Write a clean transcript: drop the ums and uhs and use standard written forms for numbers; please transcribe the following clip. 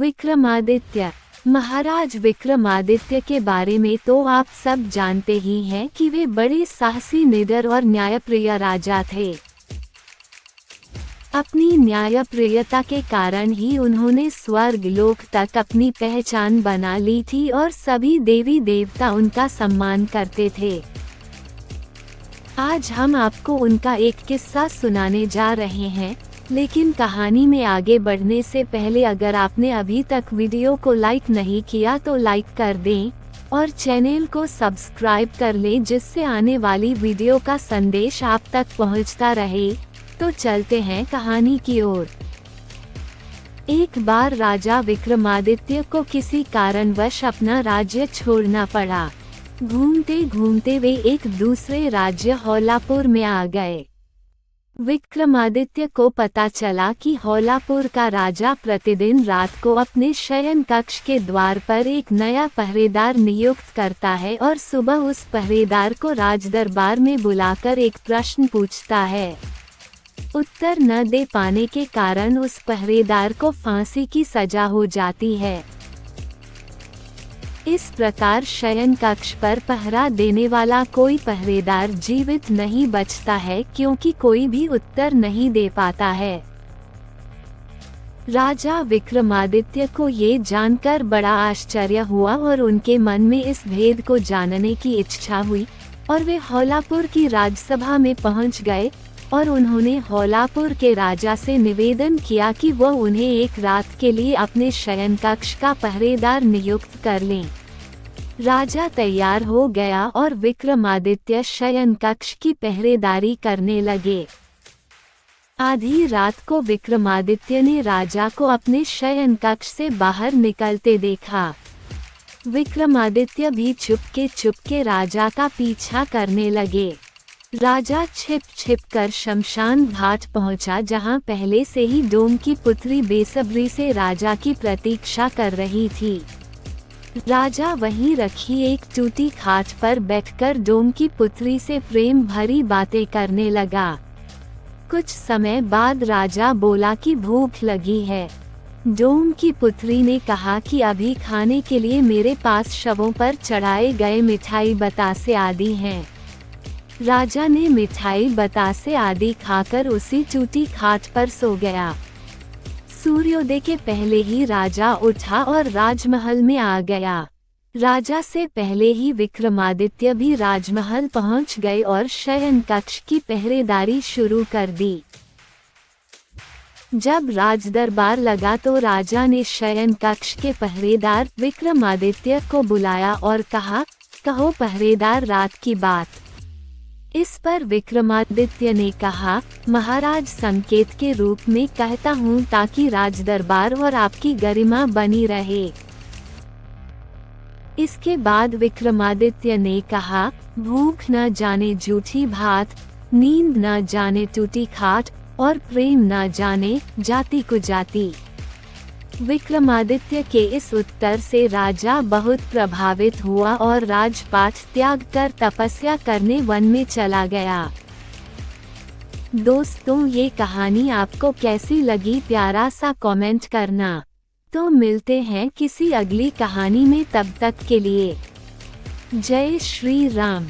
विक्रमादित्य। महाराज विक्रमादित्य के बारे में तो आप सब जानते ही हैं कि वे बड़े साहसी, निडर और न्यायप्रिय राजा थे। अपनी न्यायप्रियता के कारण ही उन्होंने स्वर्ग लोक तक अपनी पहचान बना ली थी और सभी देवी देवता उनका सम्मान करते थे। आज हम आपको उनका एक किस्सा सुनाने जा रहे हैं, लेकिन कहानी में आगे बढ़ने से पहले अगर आपने अभी तक वीडियो को लाइक नहीं किया तो लाइक कर दें और चैनल को सब्सक्राइब कर लें, जिससे आने वाली वीडियो का संदेश आप तक पहुंचता रहे। तो चलते हैं कहानी की ओर। एक बार राजा विक्रमादित्य को किसी कारणवश अपना राज्य छोड़ना पड़ा। घूमते घूमते वे एक दूसरे राज्य हौलापुर में आ गए। विक्रमादित्य को पता चला कि हौलापुर का राजा प्रतिदिन रात को अपने शयन कक्ष के द्वार पर एक नया पहरेदार नियुक्त करता है और सुबह उस पहरेदार को राजदरबार में बुलाकर एक प्रश्न पूछता है। उत्तर न दे पाने के कारण उस पहरेदार को फांसी की सजा हो जाती है। इस प्रकार शयन कक्ष पर पहरा देने वाला कोई पहरेदार जीवित नहीं बचता है, क्योंकि कोई भी उत्तर नहीं दे पाता है। राजा विक्रमादित्य को ये जानकर बड़ा आश्चर्य हुआ और उनके मन में इस भेद को जानने की इच्छा हुई और वे हौलापुर की राजसभा में पहुंच गए और उन्होंने हौलापुर के राजा से निवेदन किया कि वह उन्हें एक रात के लिए अपने शयन कक्ष का पहरेदार नियुक्त कर लें। राजा तैयार हो गया और विक्रमादित्य शयन कक्ष की पहरेदारी करने लगे। आधी रात को विक्रमादित्य ने राजा को अपने शयन कक्ष से बाहर निकलते देखा। विक्रमादित्य भी चुपके राजा का पीछा करने लगे। राजा छिप छिप कर शमशान घाट पहुंचा, जहां पहले से ही डोम की पुत्री बेसब्री से राजा की प्रतीक्षा कर रही थी। राजा वहीं रखी एक टूटी खाट पर बैठकर डोम की पुत्री से प्रेम भरी बातें करने लगा। कुछ समय बाद राजा बोला कि भूख लगी है। डोम की पुत्री ने कहा कि अभी खाने के लिए मेरे पास शवों पर चढ़ाए गए मिठाई बतासे आदि हैं। राजा ने मिठाई बतासे आदि खाकर उसी टूटी खाट पर सो गया। सूर्योदय के पहले ही राजा उठा और राजमहल में आ गया। राजा से पहले ही विक्रमादित्य भी राजमहल पहुंच गए और शयन कक्ष की पहरेदारी शुरू कर दी। जब राजदरबार लगा तो राजा ने शयन कक्ष के पहरेदार विक्रमादित्य को बुलाया और कहा, कहो पहरेदार, रात की बात। इस पर विक्रमादित्य ने कहा, महाराज, संकेत के रूप में कहता हूँ ताकि राजदरबार और आपकी गरिमा बनी रहे। इसके बाद विक्रमादित्य ने कहा, भूख न जाने जूठी भात, नींद न जाने टूटी खाट और प्रेम न जाने जाति कुजाति। विक्रमादित्य के इस उत्तर से राजा बहुत प्रभावित हुआ और राजपाट त्याग कर तपस्या करने वन में चला गया। दोस्तों, ये कहानी आपको कैसी लगी, प्यारा सा कमेंट करना। तो मिलते हैं किसी अगली कहानी में, तब तक के लिए जय श्री राम।